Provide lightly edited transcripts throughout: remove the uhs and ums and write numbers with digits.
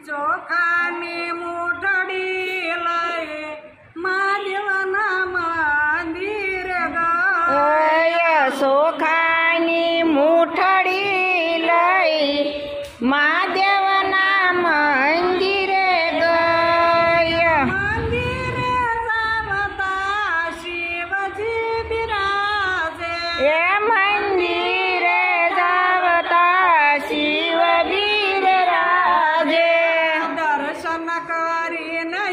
ચોખાની મૂઠડી લઈ મહાદેવના મંદિરે ગયો ચોખાની મૂઠડી લઈ મહાદેવના મંદિરે ગયો મંદિરે જાવતા શિવજી બિરાજે એ મંદિરે જાવતા શિવ બિરાજે દર્શન કરીને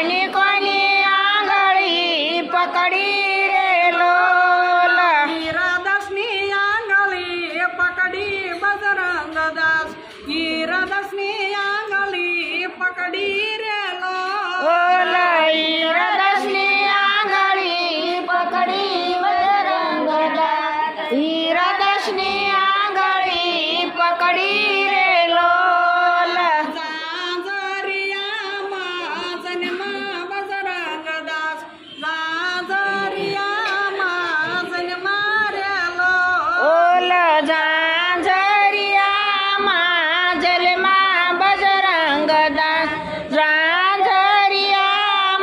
कोणी कोणी आंगळी पकडी रे लोल हीरादासनी आंगळी पकडी बजरंगदास हीरादासनी आंगळी पकडी रे ओल हीरादासनी आंगळी पकडी बजरंगदास हीरादासनी आंगळी पकडी रे लोल जाजरिया माझनमा बजरंगदास जाजरिया माझनमा रे ओल झांझरिया माझलमा बजरंगदास झांझरिया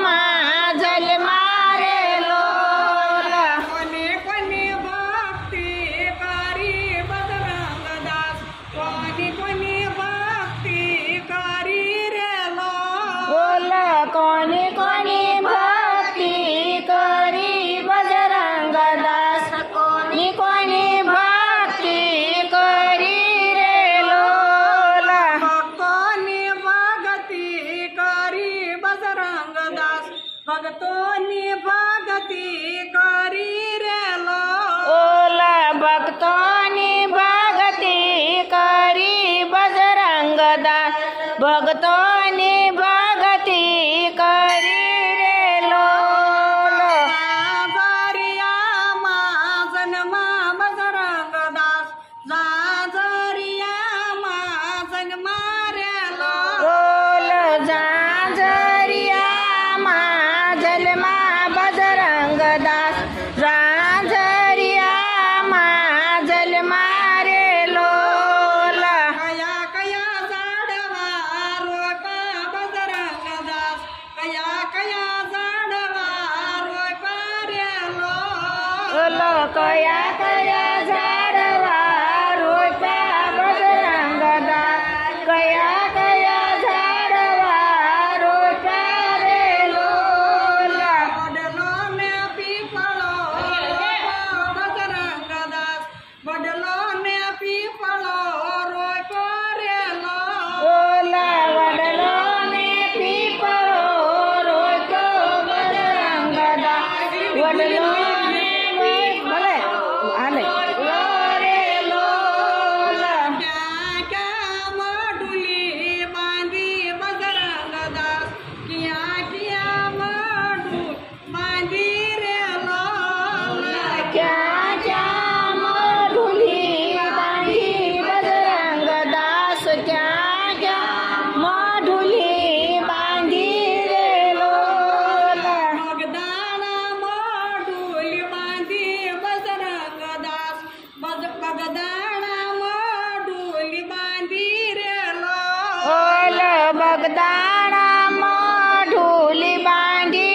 माझलमा रे लोल कोणी कोणी भक्ती करी बजरंगदास कोणी कोणी भक्ती करी रे बोल कोणी कोणी भक्ती करी बजरंगदास कोणी कोणी भक्ती करी रे लोल भक्तोनी भगती करी बजरंगदास भक्तोनी भगती करी रे ओल भक्तोनी भक्ती करी बजरंगदास भक्तोनी भक्ती करी रे लोल जाजरिया माझनमा बजरंगदास जाजरिया माझनमा रे ओल झांझरिया माझलमा बजरंगदास झांझरिया माझलमा रे लोल कया कया झाडवा रोपा बजरंगदास कया कया झाडवा रोपा रे ओल कया कया झाडवा रोप्या बजरंगदास कया कया झाडवा रोप्या रे लोल बडलो ने पीपळो बजरंगदास बडलो ने पीपळो रोपो रे ओल वडलो ने पीपळो रोप्यो बजरंगदास वडलो ने भले आले रे लोल क्या क्या मडुली बांधी बजरंगदास किया किया मडू बांधी रे क्या क्या मधुली बांधी बजरंगदास क्या क्या मधुली बांधी रे लोल बगदाना मडुली बांधी बजरंगदास बगदाना मडुली बांधी रे ओल बगदाणा मधुली बांधी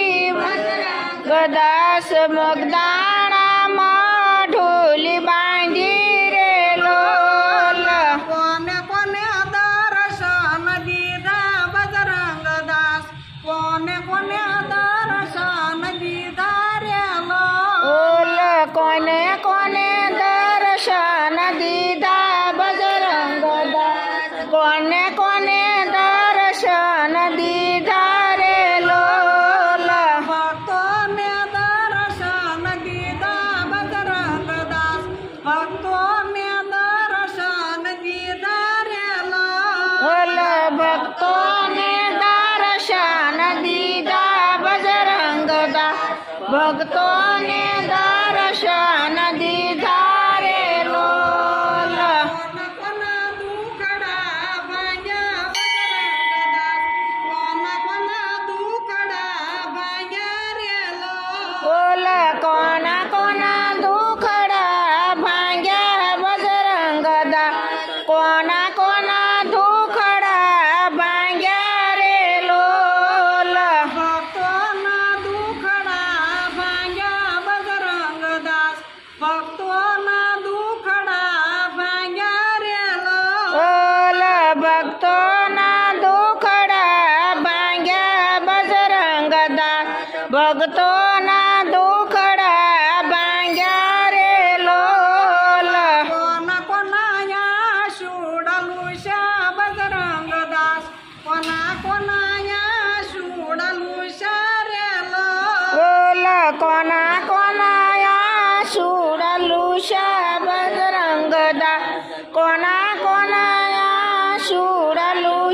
गदास बगदाणा मधुली बांधी रे लोल कोने कोने दर्शन दीदा बजरंगदास कोने कोने दर्शन दीदा रे ओल कोने कोने दर्शन दीदा बजरंगदास कोने कोने दर्शन दीदा रे लोल भक्तों ने दर्शन दीदा बजरंगदास भक्तों ने दर्शन दीदा रे ओल भक्तों ने दर्शन दीदा बजरंगदास भक्तों ने दर्शन दीदा रे लोल कोण दुखडा भांग्या बजरंगदास कोण दुखडा भांग्या रे ओल कोणा कोणा दुखडा भांग्या बजरंगदास कोणा कोणा दुखडा भांग्या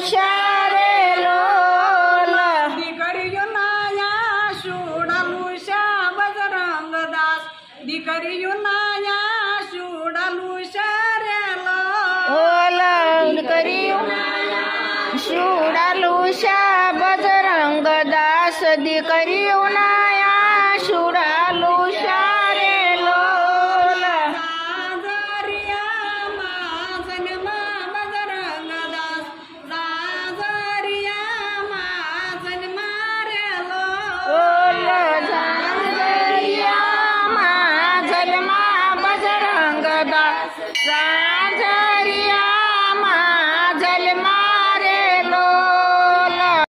शारे लोल दिकरियो नाया शुडालुशा बजरंगदास दिकरियो नाया शुडालुशा रे ओल करियो शुडालुशा बजरंगदास दिकरियो नाया शुडालुशा रे लोल साजरिया माझनमा बजरंगदास साजरिया माझनमा रे ओल झांझरिया माझलमा बजरंगदास झांझरिया